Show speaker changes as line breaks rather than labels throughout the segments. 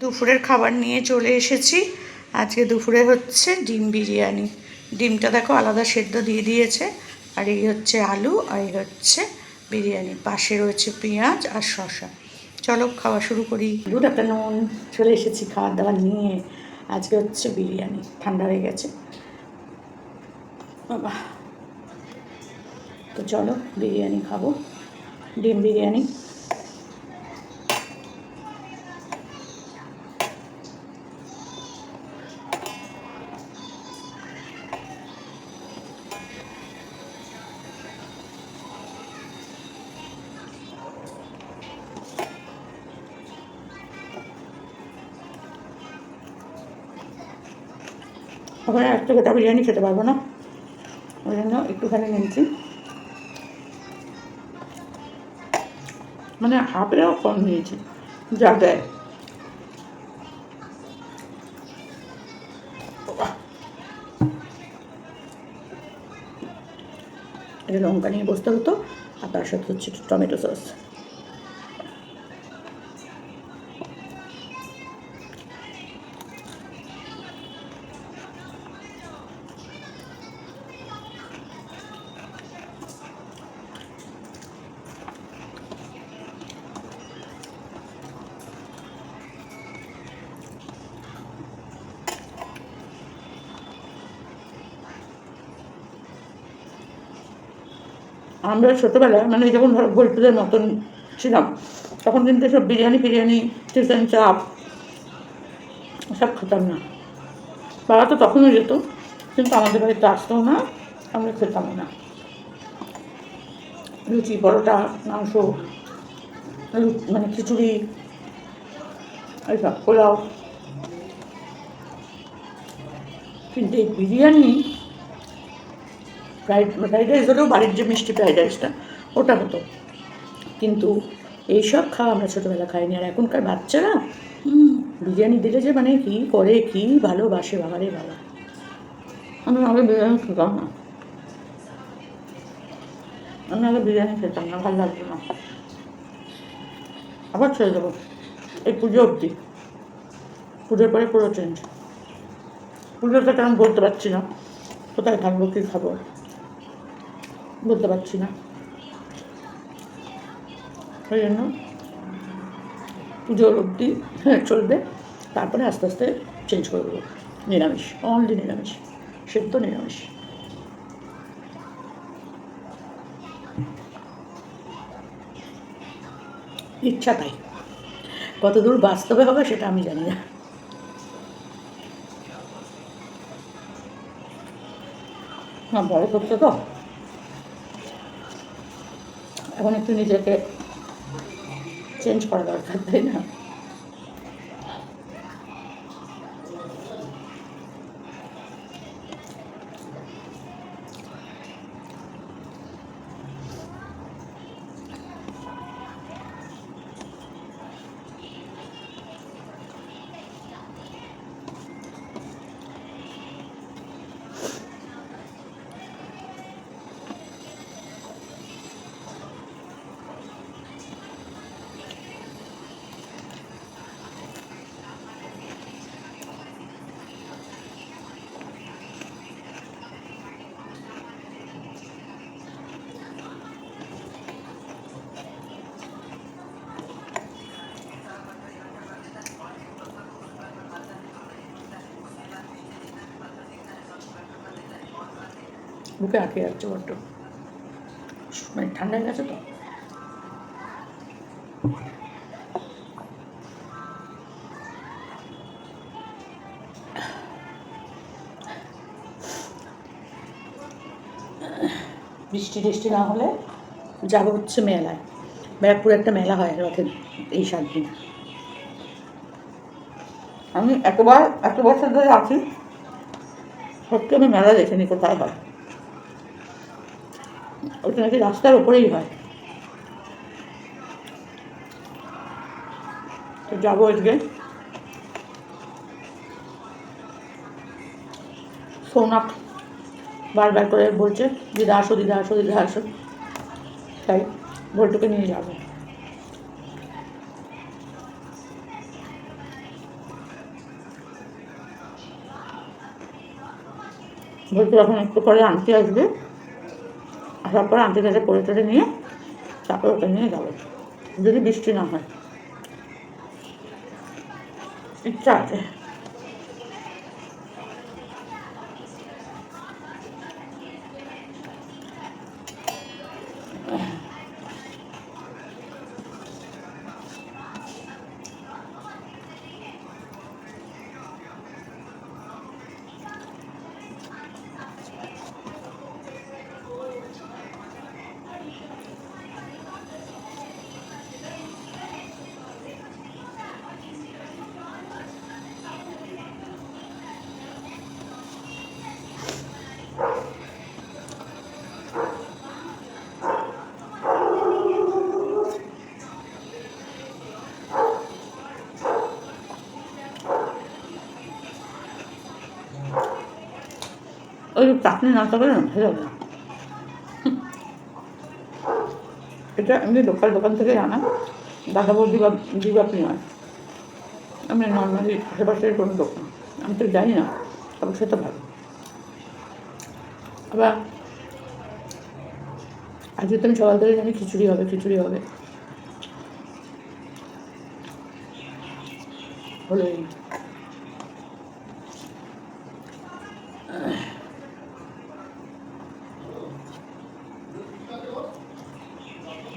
দুপুরের খাবার নিয়ে চলে এসেছি। আজকে দুপুরে হচ্ছে ডিম বিরিয়ানি। ডিমটা দেখো আলাদা সেদ্ধ দিয়ে দিয়েছে, আর এই হচ্ছে আলু, আর এই হচ্ছে বিরিয়ানি। পাশে রয়েছে পেঁয়াজ আর শসা। চলো খাওয়া শুরু করি। গুড আফটারনুন, চলে এসেছি খাবার দাবার নিয়ে। আজকে হচ্ছে বিরিয়ানি, ঠান্ডা হয়ে গেছে বাবা। তো চলো বিরিয়ানি খাবো, ডিম বিরিয়ানি। ওখানে একটা গোটা বিরিয়ানি খেতে পারবো না, ওই জন্য একটুখানি নিয়েছি, মানে হাফেরও কম নিয়েছি যা দেয়। এটা লঙ্কা নিয়ে বসতে হতো, আর তার সাথে হচ্ছে টমেটো সস। আমরা ছোটোবেলায় মানে যখন ধরো ভোলপুরের মতন ছিলাম, তখন কিন্তু সব বিরিয়ানি ফিরিয়ানি, চিকেন চাপ সব খেতাম না। বাবা তো তখনও যেত, কিন্তু আমাদের বাড়িতে আসতেও না, আমরা খেতামও না। লুচি, পরোটা, মাংস, মানে খিচুড়ি, এইসব পোলাও। কিন্তু এই বিরিয়ানি, ফ্রাইড রাইস হলেও বাড়ির যে মিষ্টি ফ্রাইড রাইসটা ওটা হতো, কিন্তু এইসব খাওয়া আমরা ছোটোবেলা খাইনি। আর এখনকার বাচ্চারা বিরিয়ানি দিলে যে মানে কী করে, কী ভালোবাসে বাবা রে বাবা। আমি আগে বিরিয়ানি খেতাম না, আমি আগে বিরিয়ানি খেতাম না, ভালো লাগতো না। আবার ছেড়ে দেবো এই পুজো অবধি, পুজোর পরে পুরো চেঞ্জ। পুজোটা তেমন বলতে পারছি না, কোথায় থাকবো, কী খাবো বলতে পারছি না, ওই জন্য পুজোর অবধি চলবে, তারপরে আস্তে আস্তে চেঞ্জ করে দেবো। নিরামিষ, অনলি নিরামিষ, সেদ্ধ নিরামিষ। ইচ্ছা তাই, কত দূর বাস্তবে হবে সেটা আমি জানি না। হ্যাঁ, বড় করছে তো এখন একটু নিজেকে চেঞ্জ করা দরকার, তাই না? বুকে আটকে যাচ্ছে বড্ড, মানে ঠান্ডা হয়ে গেছে তো। বৃষ্টি টিষ্টি না হলে যাবো হচ্ছে মেলায়। ব্যারাকপুরে একটা মেলা হয় রথের এই 7 দিন। আমি এত বছর ধরে আছি, সত্যি আমি মেলা দেখিনি কোথায় হয়। ওটা নাকি রাস্তার ওপরেই হয়। তো যাবো আজকে। সৌনক বারবার করে বলছে দিদা আসো, দিদা আসো, দিদা আসো, তাই ভোল্টুকে নিয়ে যাবো। বলতে এখন একটু পরে আনতে আসবে, আসার পর আনতে কাছে করে টোরে নিয়ে তারপর ওকে নিয়ে যাবে, যদি বৃষ্টি না হয়। ইচ্ছা আছে। ওই চাটনি নাস্তা করে না খেয়ে যাবে না। এটা এমনি লোকাল দোকান থেকে আনা, দাদা বৌদি বা দিবাপি নয়, আমি নর্মালি আশেপাশের কোনো দোকান, আমি তো জানি না, তবে সেটা ভালো। আবার আজকে তো আমি সকাল থেকে জানি খিচুড়ি হবে, খিচুড়ি হবে, হলোই।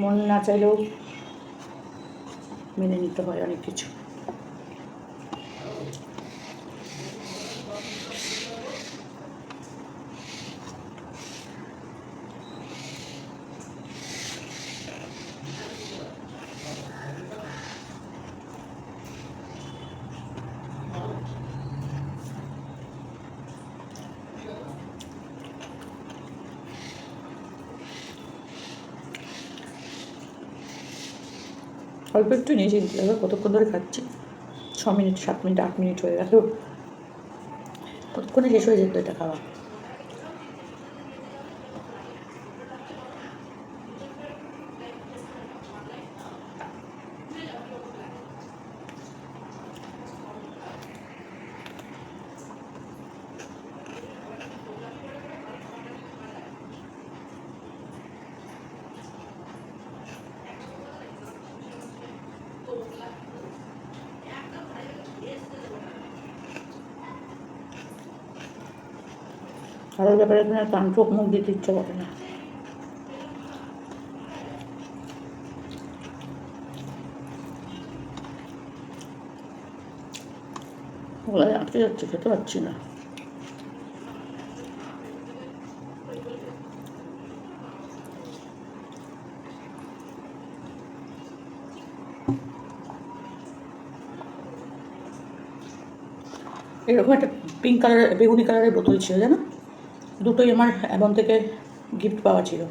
মন না চাইলেও মেনে নিতে হয় অনেক কিছু। অল্প একটু নিয়েছি, এবার কতক্ষণ ধরে খাচ্ছি, 6 মিনিট 7 মিনিট 8 মিনিট হয়ে গেল, কতক্ষণে শেষ হয়ে যেত এটা খাওয়া। খাওয়ার ব্যাপারে তোমার কান চোখ মুখ দিতে ইচ্ছা করে না। গলায় আটকে যাচ্ছে, খেতে পারছি না। এরকম একটা পিঙ্ক কালারের বেগুনি কালারের বোতল ছিল জানো, দুটোই আমার অ্যাবন থেকে গিফট পাওয়া ছিল।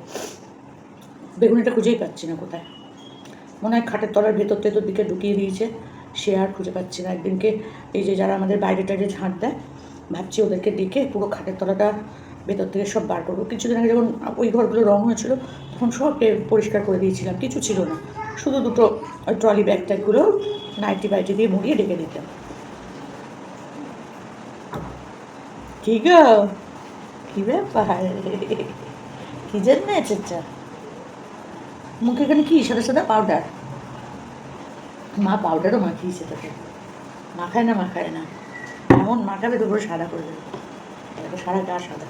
বেগুনিটা খুঁজেই পাচ্ছি না কোথায়, মনে হয় খাটের তলার ভেতর টেতর দিকে ঢুকিয়ে দিয়েছে, সে আর খুঁজে পাচ্ছি না। একদিনকে এই যে যারা আমাদের বাইরে টাইরে ঝাঁট দেয়, ভাবছি ওদেরকে ডেকে পুরো খাটের তলাটা ভেতর থেকে সব বার করবো। কিছুদিন আগে যখন ওই ঘরগুলো রং হয়েছিল তখন সব পরিষ্কার করে দিয়েছিলাম, কিছু ছিল না, শুধু দুটো ওই ট্রলি ব্যাগ ট্যাগগুলো নাইটি বাইটি দিয়ে মুড়িয়ে ডেকে দিতাম। কি গো, কী ব্যাপার, কী জন্য এসেছে মুখে? এখানে কি সাদা সাদা পাউডার? মা পাউডারও মাখিয়েছে তোকে, মাখায় না মাখায় না, এমন মাখাবে তো পুরো সাদা করে দেবে, এটা তো সারা গা সাদা,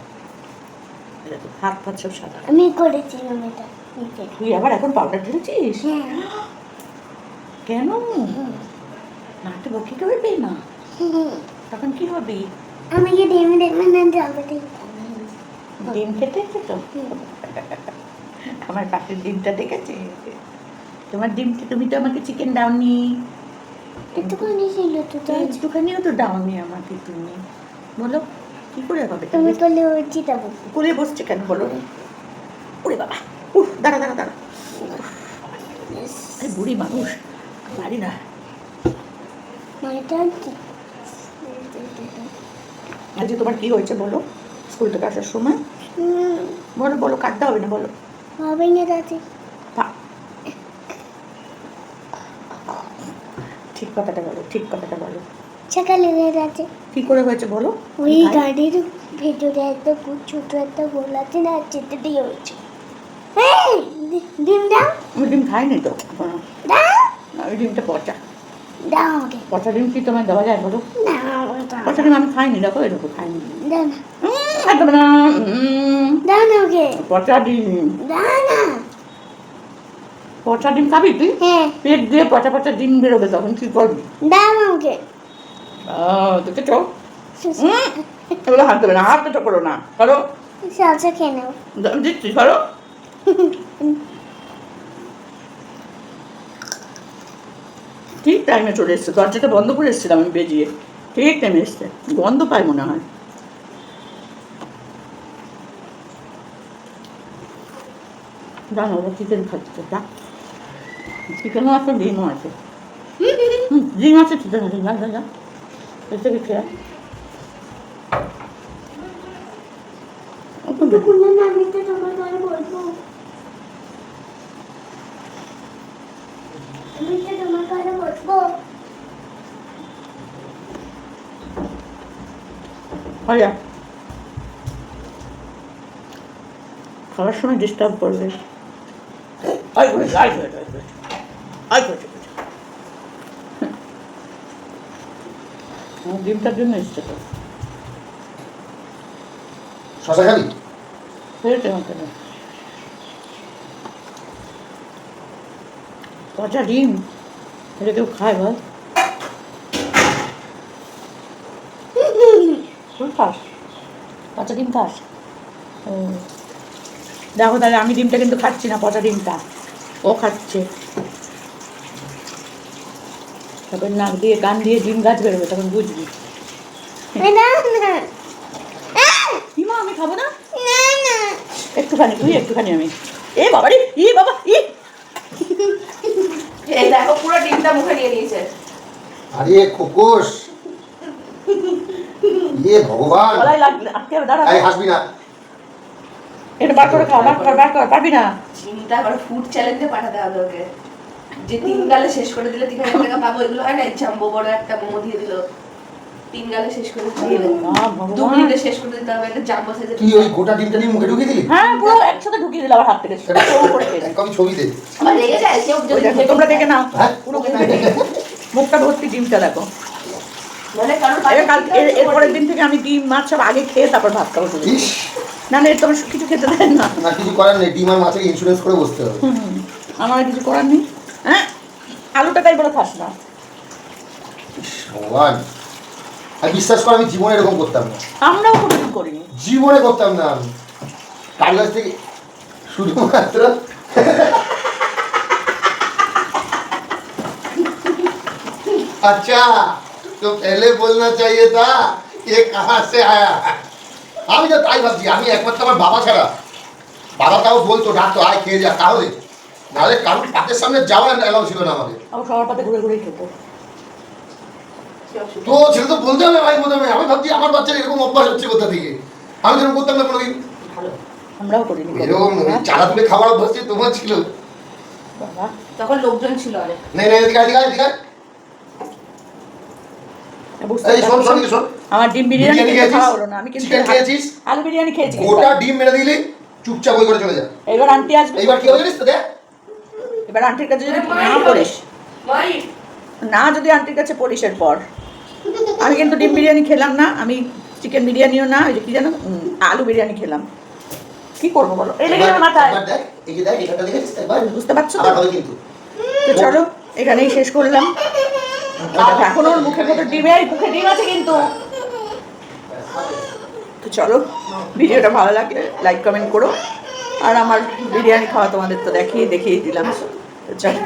এটা তো হাত ফাত সব সাদা।
আমি করেছিলাম এটা,
তুই আবার এখন পাউডার ঢেলেছিস? কেন? না তো বকি করবি না, তখন কি হবে?
আমাকে ডিম দেখবে না যাবে,
ডিম খেতে তো আমার পাশের ডিমটা দেখেছে, তোমার ডিমটা, তুমি তো আমাকে চিকেন দাওনি,
একটুখানি ছিল তো,
একটুখানিও তো দাওনি আমাকে তুমি, বলো কি করে হবে?
তুমি কোলে উঠছি যাবো,
কোলে বসছে কেন বলো? ওরে বাবা, উফ দাঁড়া দাঁড়া দাঁড়া, আরে বুড়ি মানুষ পারি না। আজকে তোমার কি হয়েছে বলো, স্কুল থেকে আসার সময়? বলো বলো, কাটতে হবে না, বলো।
হবে না দাদি,
ঠিক কথাটা বলো, ঠিক কথাটা বলো।
সকালে হয়ে গেছে।
কি করে হয়েছে বলো?
ওই গাড়ির ভেতরে একটা ছোট একটা গোল আছে না, চেটে দিয়ে হচ্ছে। এই, ডিম দাও,
আমি ডিম খাইনি তো এখনো।
দাও,
ওই ডিমটা পচা।
দাও আমাকে।
পচা ডিম কি তোমায় দেওয়া যায় বলো?
না, আমাকে দাও।
পচা ডিম আমি খাইনি, দেখো এরকম খাইনি।
দাও না,
খাইতে হবে না।
দাও না ওকে,
পচা ডিম।
দাও না।
পচা ডিম খাবি তুই?
হ্যাঁ,
পেট দিয়ে পচা পচা ডিম বেরোবে, তখন কি করবি?
দাও আমাকে।
তোকে চো এগুলো হাত দেবে না, হাত তো করো না, করো।
সালসা খেয়ে নাও।
দিচ্ছি, করো। ঠিক টাইমে চলে এসছে, দরজাটা বন্ধ করে এসেছিলাম আমি বেজিয়ে, ঠিক টাইমে এসছে। গন্ধ পাই মনে হয়। জানো ওরা চিকেন খাচ্ছে, যা। চিকেনও আছে, ডিমও আছে। ডিম আছে, চিকেন আছে, যা যা যা। এর থেকে খেয়ে
আমি তো তোমার ঘরে বলবো, আমি তো তোমার ঘরে বসবো।
আয়া খাওয়ার সময় ডিস্টার্ব করবে। ডিমটার জন্য এসছে তো।
শশা খাবি?
হয়েছে আমাকে না। পচা ডিম এটা কেউ খায় বল? তুই খাস? পচা ডিম খাস? দেখো তাহলে আমি ডিমটা কিন্তু খাচ্ছি না, পচা ডিমটা ও খাচ্ছে। তখন নাক দিয়ে কান দিয়ে ডিম গাছ বেরোবে, তখন বুঝবি। কি মা, আমি খাবো না? একটুখানি তুই, একটুখানি আমি। এ বাবা রে, ই বাবা, ই
এই দেখো পুরো ডিমটা মুখে নিয়ে নিয়েছে।
আরে খোকস, ইয়ে ভগবান,
গলায় লাগবে, আটকে যাবে, দাঁড়া।
এই হাসবি না।
এটা বার করে খাও, বার কর, বার কর, পারবি না।
চিন্তা করে ফুড চ্যালেঞ্জে পাঠাতে হবে ওকে, যে 3 গালে শেষ করে দিলে 3000 টাকা পাবো। এগুলো হয় না, জাম্বো বড় একটা মোমো দিয়ে দিল, 3 গালে শেষ করে দিতে হবে, 2 মিনিটে শেষ করে দিতে হবে একটা জাম্বো সাইজের।
কি ওই গোটা ডিমটা নিয়ে মুখে ঢুকিয়ে দিলি?
হ্যাঁ, পুরো একসাথে ঢুকিয়ে দিলে আবার হাত থেকে করে খেয়ে
এক কপি ছবি দে।
আবার লেগে যায় কেউ
ওই দেখো, তোমরা দেখে নাও,
হ্যাঁ?
পুরো মুখটা ভর্তি ডিমটা দেখো।
মানে কারণ
এরপরের দিন থেকে আমি ডিম মাছ সব আগে খেয়ে তারপর ভাত খাবো।
ইস,
না না, এর তোমার কিছু খেতে দেয় না।
না কিছু করার নেই, ডিম আর মাছের ইন্স্যুরেন্স করে বসতে হবে।
আমার আর কিছু করার নেই। হ্যাঁ, আলুটা তাই বলে খাস না।
ইস, ভগবান, আর বিশ্বাস কর আমি জীবনে এরকম করতাম না,
আমরাও কোনোদিন করিনি।
জীবনে করতাম না আমি। তার কাছ থেকে শুধুমাত্র अच्छा तो पहले बोलना चाहिए था ये कहाँ से आया। আমি তো তাই ভাবছি, আমি একমাত্র আমার বাবা ছাড়া, বাবা তাও বলতো ডাকতো আয় খেয়ে যা, তাহলে নাহলে কারোর পাতের সামনে যাওয়া এলাও ছিল না আমাদের।
আমার সবার পাতে ঘুরে ঘুরে খেতো।
তো সেটা তো বলতে হবে ভাই প্রথমে। আমি ভাবছি আমার বাচ্চার এরকম অভ্যাস হচ্ছে কোথা থেকে, আমি যেরকম করতাম না কোনোদিন।
ভালো, আমরাও করিনি।
এরকম চারা তুলে খাবার অভ্যাস যে তোমার ছিল।
বাবা,
তখন লোকজন ছিল অনেক।
নেই নেই, এদিকে আয়, এদিকে আয়, এদিকে আয়।
বুঝতে
এই শোন শোন
পারছি।
এদিকে শোন,
আমার ডিম বিরিয়ানি
বিরিয়ানি
কিন্তু
খেয়েছিস?
খাওয়া হলো না, আমি কিন্তু
চিকেন খেয়েছিস?
আলু বিরিয়ানি খেয়েছি।
গোটা ডিম মেরে দিলি, চুপচাপ ওই করে চলে যা।
এবার আন্টি আসবে,
এইবার কি হবে জানিস তো দেখ,
এবার আন্টির কাছে যদি না পড়িস,
মাই
না যদি আন্টির কাছে পড়িস এরপর। আমি কিন্তু ডিম বিরিয়ানি খেলাম না, আমি চিকেন বিরিয়ানিও না, ওই যে কি জানো আলু বিরিয়ানি খেলাম। কি করবো বলো, এই লেগে আমার মাথায়।
এবার দেখ, এই যে দেখ এখানটা দেখেছিস তো একবার,
বুঝতে পারছো তো?
আবার হবে কিন্তু।
তো চলো এখানেই শেষ করলাম। এখন ওর মুখে কত ডিমের মুখে ডিম আছে কিন্তু। তো চলো, ভিডিওটা ভালো লাগলে লাইক কমেন্ট করো। আর আমার বিরিয়ানি খাওয়া তোমাদের তো দেখিয়ে দিলাম। তো চলো।